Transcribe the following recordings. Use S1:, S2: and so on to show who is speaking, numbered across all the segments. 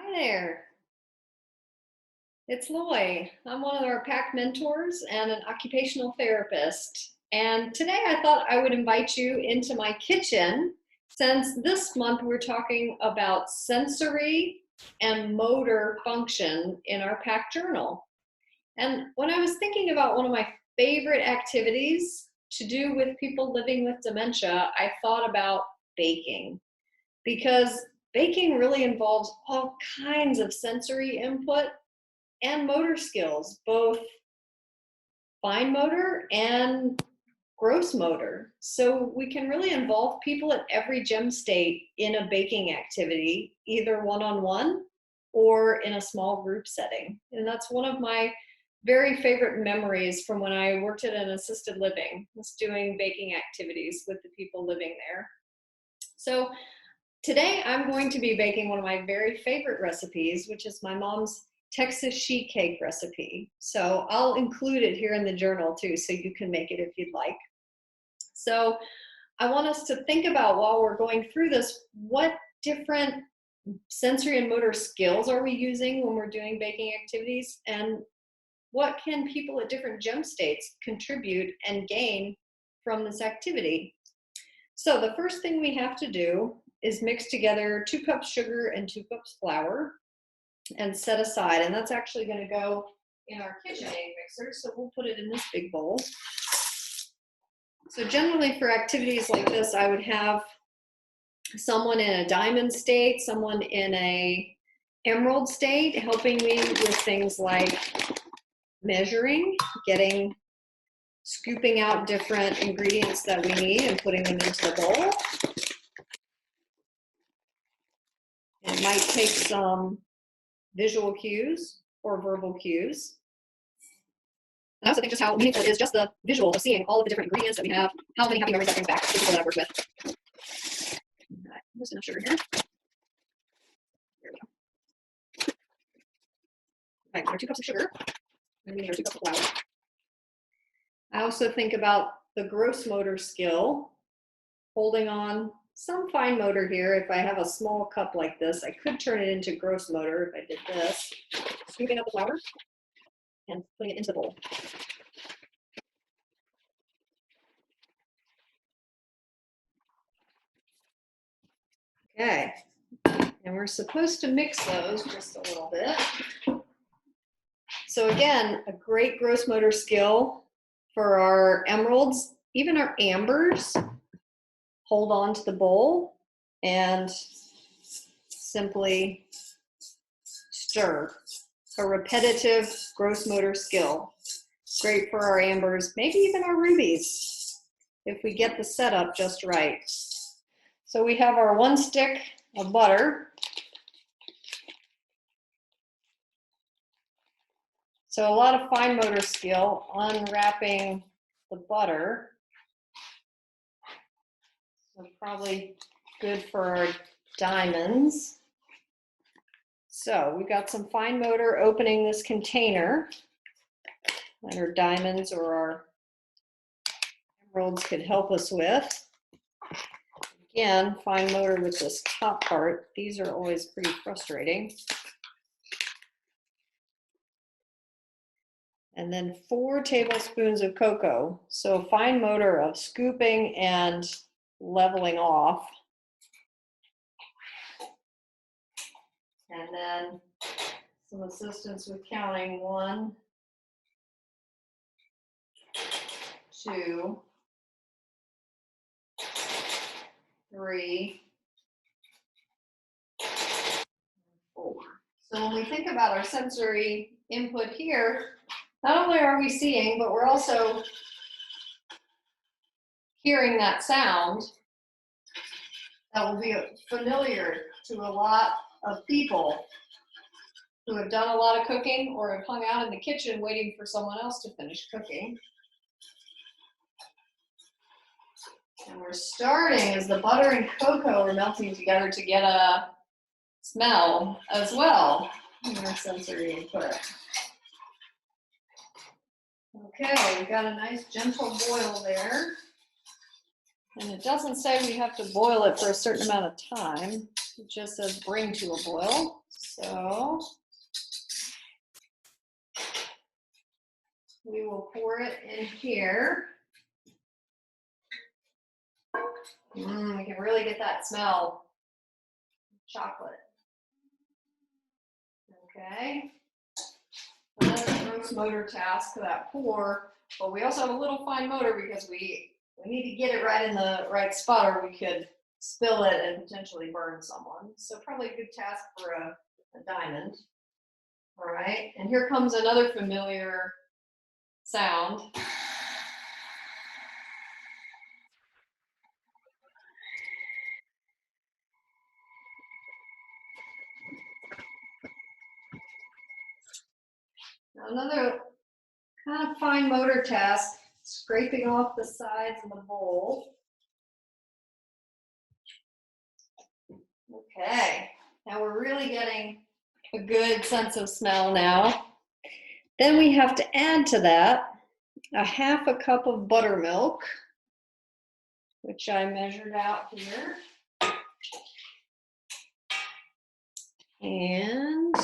S1: Hi there, it's Loy. I'm one of our PAC mentors and an occupational therapist. And today I thought I would invite you into my kitchen since this month we're talking about sensory and motor function in our PAC journal. And when I was thinking about one of my favorite activities to do with people living with dementia, I thought about baking because baking really involves all kinds of sensory input and motor skills, both fine motor and gross motor. So we can really involve people at every gem state in a baking activity, either one-on-one or in a small group setting. And that's one of my very favorite memories from when I worked at an assisted living, was doing baking activities with the people living there. So today I'm going to be baking one of my very favorite recipes, which is my mom's Texas sheet cake recipe. So I'll include it here in the journal too, so you can make it if you'd like. So I want us to think about, while we're going through this, what different sensory and motor skills are we using when we're doing baking activities, and what can people at different gem states contribute and gain from this activity. So the first thing we have to do is mix together 2 cups sugar and 2 cups flour and set aside. And that's actually going to go in our KitchenAid mixer. So we'll put it in this big bowl. So generally for activities like this, I would have someone in a diamond state, someone in a emerald state, helping me with things like measuring, scooping out different ingredients that we need and putting them into the bowl. It might take some visual cues or verbal cues. And I also think just how meaningful it is, just the visual of seeing all of the different ingredients that we have, how many happy memories that brings back to the people that I've worked with. Right, just enough sugar here. There we go. Right, our 2 cups of sugar, and we need our 2 cups of flour. I also think about the gross motor skill, holding on some fine motor here. If I have a small cup like this, I could turn it into gross motor if I did this. Scooping up the flour and putting it into the bowl. Okay, and we're supposed to mix those just a little bit. So again, a great gross motor skill for our emeralds, even our ambers. Hold on to the bowl and simply stir. A repetitive gross motor skill. Great for our ambers, maybe even our rubies, if we get the setup just right. So we have our 1 stick of butter. So a lot of fine motor skill unwrapping the butter. So probably good for our diamonds. So we've got some fine motor opening this container that our diamonds or our emeralds could help us with. Again, fine motor with this top part. These are always pretty frustrating. And then 4 tablespoons of cocoa. So fine motor of scooping and leveling off. And then some assistance with counting 1, 2, 3, 4. So when we think about our sensory input here, not only are we seeing, but we're also hearing that sound that will be familiar to a lot of people who have done a lot of cooking or have hung out in the kitchen waiting for someone else to finish cooking. And we're starting as the butter and cocoa are melting together to get a smell as well in our sensory input. Okay, we've got a nice gentle boil there. And it doesn't say we have to boil it for a certain amount of time. It just says bring to a boil. So we will pour it in here. We can really get that smell of chocolate. Okay. Another gross motor task for that pour, but we also have a little fine motor because we need to get it right in the right spot or we could spill it and potentially burn someone. So probably a good task for a diamond. All right, and here comes another familiar sound. Another kind of fine motor task, scraping off the sides of the bowl. Okay, now we're really getting a good sense of smell now. Then we have to add to that a half a cup of buttermilk, which I measured out here. And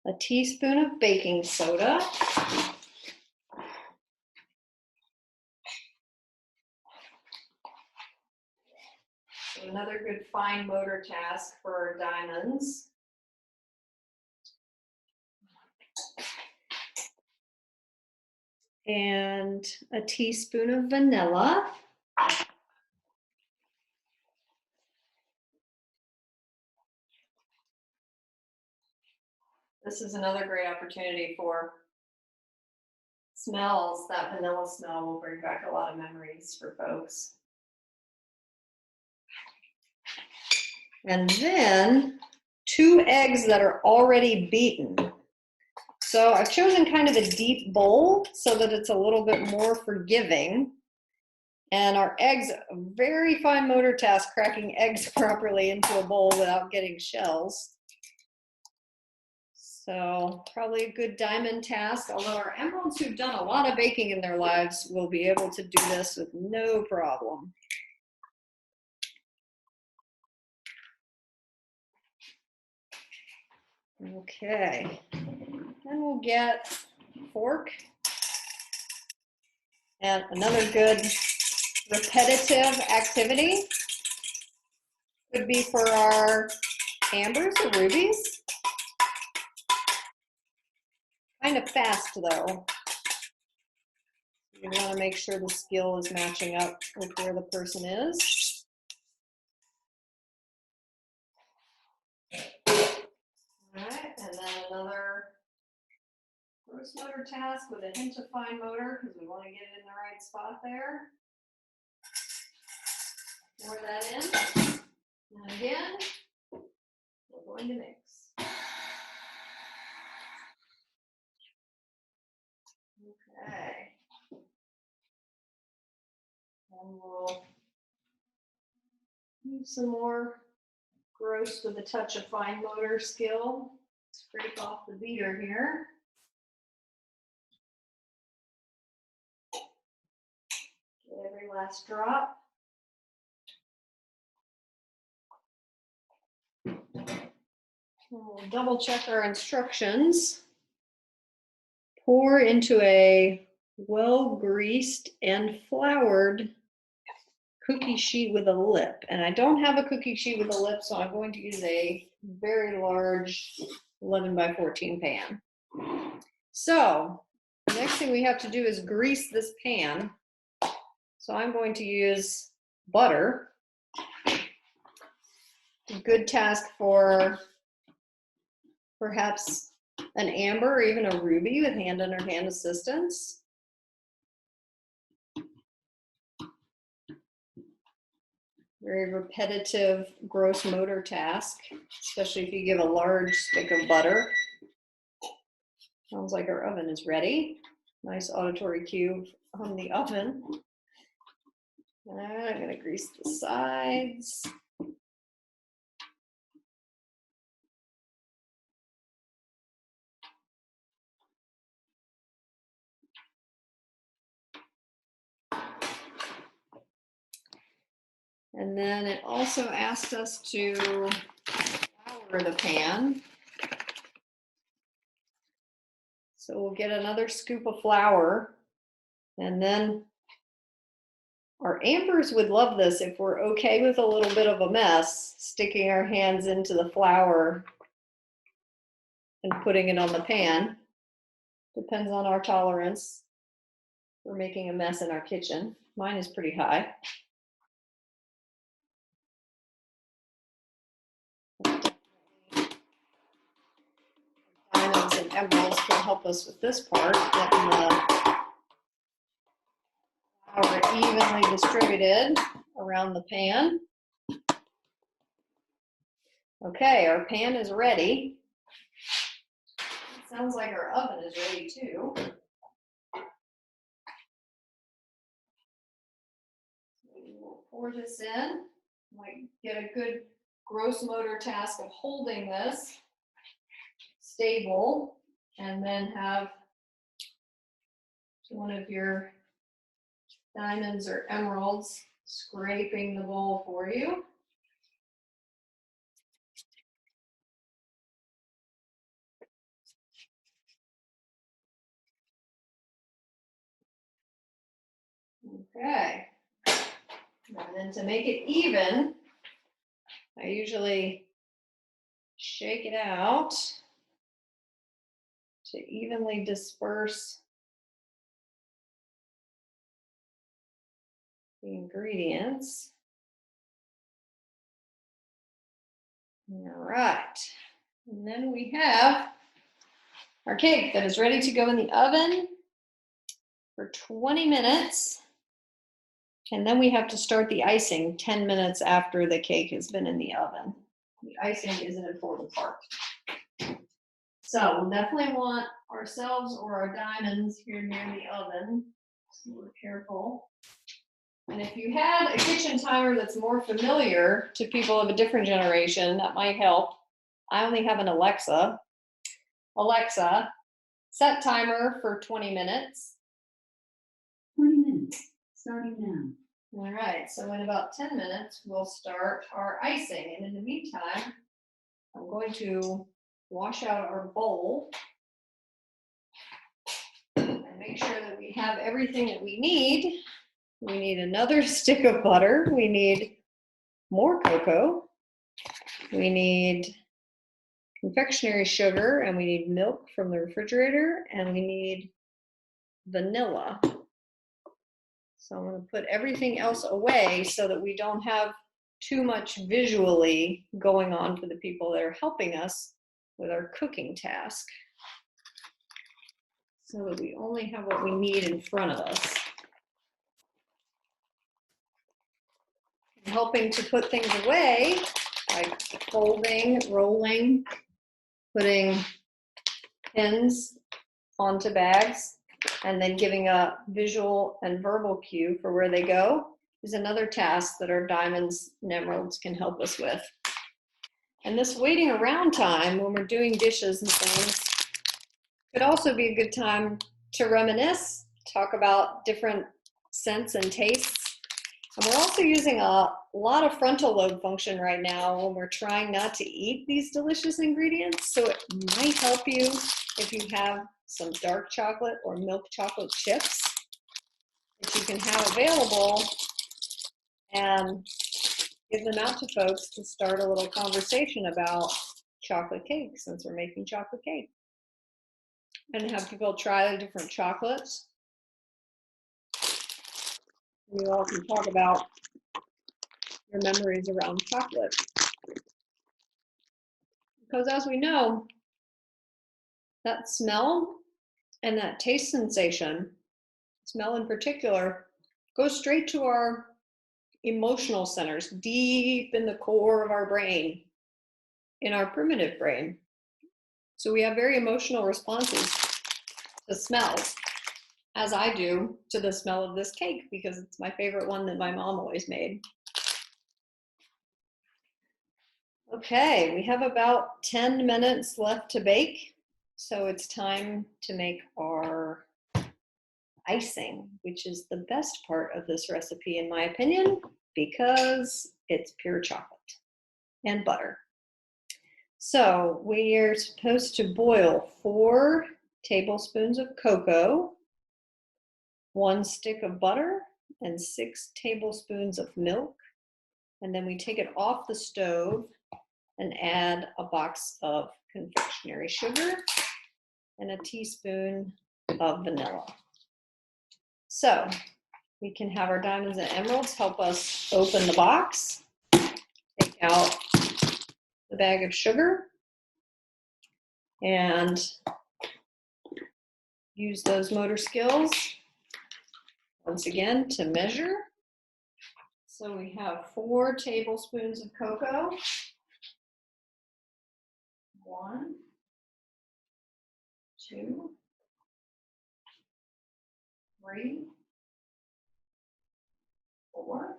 S1: a teaspoon of baking soda. So another good fine motor task for our diamonds. And a teaspoon of vanilla. This is another great opportunity for smells. That vanilla smell will bring back a lot of memories for folks. And then 2 eggs that are already beaten. So I've chosen kind of a deep bowl so that it's a little bit more forgiving. And our eggs, a very fine motor task, cracking eggs properly into a bowl without getting shells. So probably a good diamond task, although our emeralds who've done a lot of baking in their lives will be able to do this with no problem. Okay, then we'll get a fork and another good repetitive activity could be for our ambers or rubies. Kind of fast though. You want to make sure the skill is matching up with where the person is. All right, and then another gross motor task with a hint of fine motor because we want to get it in the right spot there. Pour that in. And again, we're going to mix. Okay. And we'll use some more gross with a touch of fine motor skill. Scrape off the beater here. Get every last drop. We'll double check our instructions. Pour into a well-greased and floured cookie sheet with a lip. And I don't have a cookie sheet with a lip, so I'm going to use a very large 11 by 14 pan. So the next thing we have to do is grease this pan. So I'm going to use butter. A good task for perhaps an amber or even a ruby with hand under hand assistance. Very repetitive, gross motor task, especially if you give a large stick of butter. Sounds like our oven is ready. Nice auditory cue on the oven. And I'm gonna grease the sides. And then it also asked us to flour the pan. So we'll get another scoop of flour, and then our Ambers would love this if we're okay with a little bit of a mess, sticking our hands into the flour and putting it on the pan. Depends on our tolerance. We're making a mess in our kitchen. Mine is pretty high. Diamonds and emeralds can help us with this part, getting the flour evenly distributed around the pan. Okay, our pan is ready. It sounds like our oven is ready too. We will pour this in. Might get a good gross motor task of holding this stable, and then have one of your diamonds or emeralds scraping the bowl for you. Okay, and then to make it even, I usually shake it out to evenly disperse the ingredients. All right, and then we have our cake that is ready to go in the oven for 20 minutes. And then we have to start the icing 10 minutes after the cake has been in the oven. The icing is an important part. So we'll definitely want ourselves or our diamonds here near the oven, so we're careful. And if you had a kitchen timer that's more familiar to people of a different generation, that might help. I only have an Alexa. Alexa, set timer for 20 minutes.
S2: 20 minutes, starting now.
S1: All right, so in about 10 minutes, we'll start our icing. And in the meantime, I'm going to wash out our bowl and make sure that we have everything that we need. We need another stick of butter. We need more cocoa. We need confectionery sugar, and we need milk from the refrigerator, and we need vanilla. So I'm going to put everything else away so that we don't have too much visually going on for the people that are helping us with our cooking task, so that we only have what we need in front of us. I'm helping to put things away by folding, rolling, putting pins onto bags, and then giving a visual and verbal cue for where they go is another task that our diamonds and emeralds can help us with. And this waiting around time when we're doing dishes and things could also be a good time to reminisce, talk about different scents and tastes. And we're also using a lot of frontal lobe function right now when we're trying not to eat these delicious ingredients. So it might help you if you have some dark chocolate or milk chocolate chips that you can have available, and give them out to folks to start a little conversation about chocolate cake, since we're making chocolate cake. And have people try the different chocolates. You all can talk about your memories around chocolate. Because as we know, that smell and that taste sensation, smell in particular, goes straight to our emotional centers, deep in the core of our brain, in our primitive brain. So we have very emotional responses to smells, as I do to the smell of this cake, because it's my favorite one that my mom always made. Okay, we have about 10 minutes left to bake, so it's time to make our icing, which is the best part of this recipe in my opinion. because it's pure chocolate and butter. So we are supposed to boil 4 tablespoons of cocoa, 1 stick of butter, and 6 tablespoons of milk. And then we take it off the stove and add a box of confectionery sugar and a teaspoon of vanilla. So we can have our diamonds and emeralds help us open the box, take out the bag of sugar, and use those motor skills once again to measure. So we have 4 tablespoons of cocoa. 1, 2, 3, 4.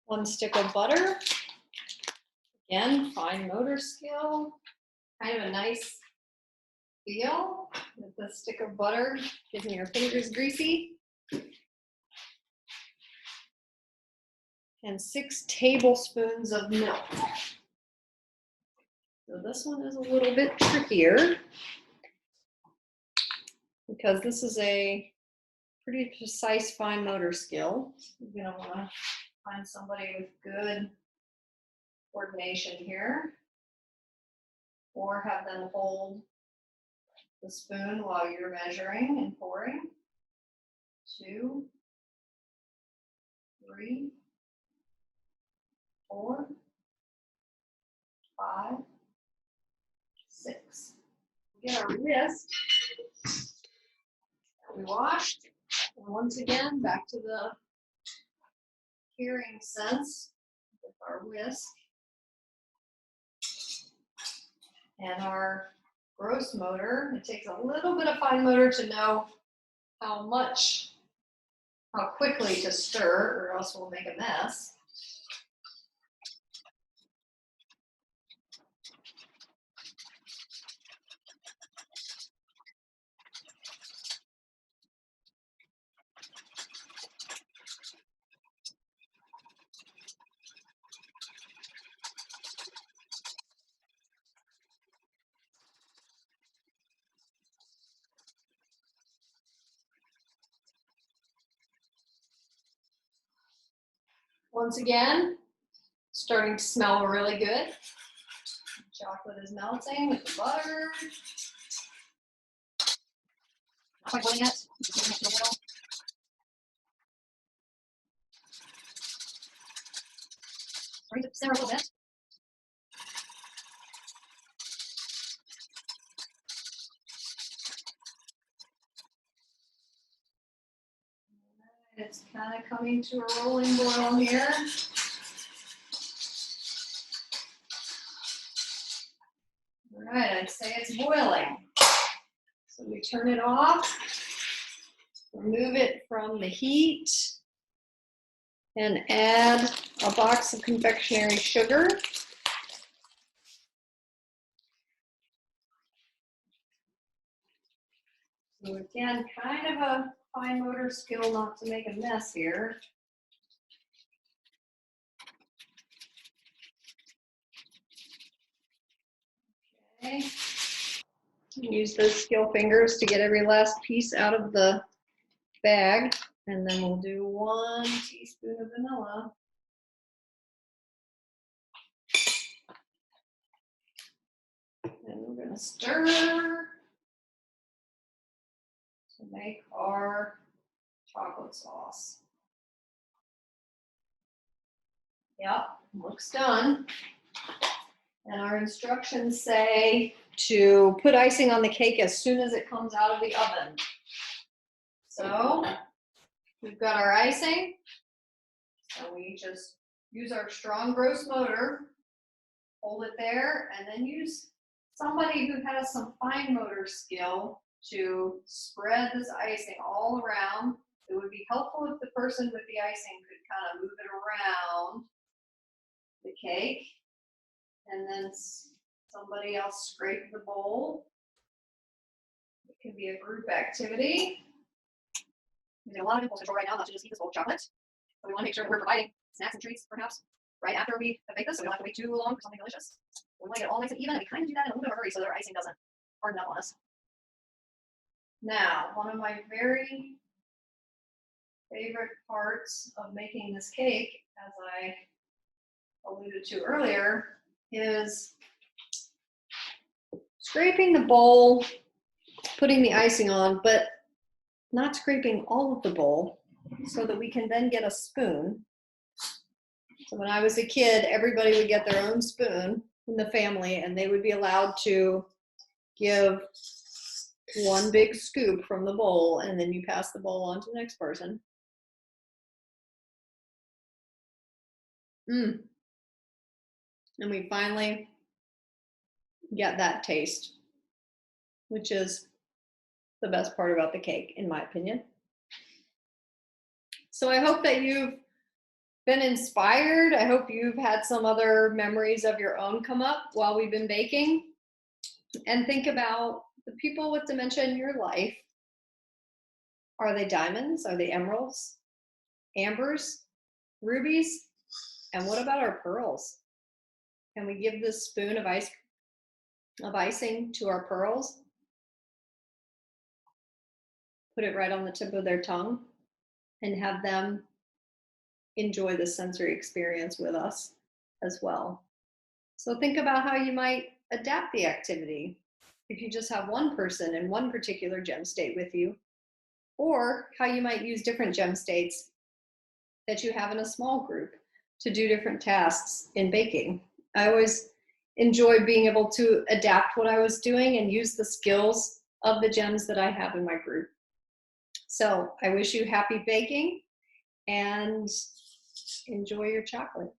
S1: 1 stick of butter. Again, fine motor skill. Kind of a nice feel with the stick of butter, getting your fingers greasy. And 6 tablespoons of milk. So this one is a little bit trickier because this is a pretty precise fine motor skill. You're gonna wanna find somebody with good coordination here, or have them hold the spoon while you're measuring and pouring. 2, 3, 4, 5, 6. We get our whisk that we washed, and once again back to the hearing sense with our whisk and our gross motor. It takes a little bit of fine motor to know how quickly to stir, or else we'll make a mess. Once again, starting to smell really good. Chocolate is melting with the butter. Not quite boiling yet. Just mix it a little. Starting to simmer a little bit. It's kind of coming to a rolling boil here. All right, I'd say it's boiling. So we turn it off, remove it from the heat, and add a box of confectionery sugar. So again, kind of a fine motor skill not to make a mess here. Okay. Use those skill fingers to get every last piece out of the bag. And then we'll do 1 teaspoon of vanilla. And we're going to stir to make our chocolate sauce. Yep, looks done. And our instructions say to put icing on the cake as soon as it comes out of the oven. So we've got our icing. So we just use our strong gross motor, hold it there, and then use somebody who has some fine motor skill to spread this icing all around. It would be helpful if the person with the icing could kind of move it around the cake, and then somebody else scrape the bowl. It can be a group activity. Using a lot of impulse control right now not to just eat this bowl of chocolate. So we want to make sure that we're providing snacks and treats, perhaps, right after we have baked this, so we don't have to wait too long for something delicious. We want to get it all nice and even, and we kind of do that in a little bit of a hurry so that our icing doesn't harden up on us. Now, one of my very favorite parts of making this cake, as I alluded to earlier, is scraping the bowl, putting the icing on, but not scraping all of the bowl so that we can then get a spoon. So when I was a kid, everybody would get their own spoon in the family, and they would be allowed to give one big scoop from the bowl, and then you pass the bowl on to the next person. And we finally get that taste, which is the best part about the cake, in my opinion. So I hope that you've been inspired. I hope you've had some other memories of your own come up while we've been baking. And think about the people with dementia in your life. Are they diamonds? Are they emeralds? Ambers? Rubies? And what about our pearls? Can we give this spoon of icing to our pearls? Put it right on the tip of their tongue and have them enjoy the sensory experience with us as well. So think about how you might adapt the activity if you just have one person in one particular gem state with you, or how you might use different gem states that you have in a small group to do different tasks in baking. I always enjoyed being able to adapt what I was doing and use the skills of the gems that I have in my group. So I wish you happy baking and enjoy your chocolate.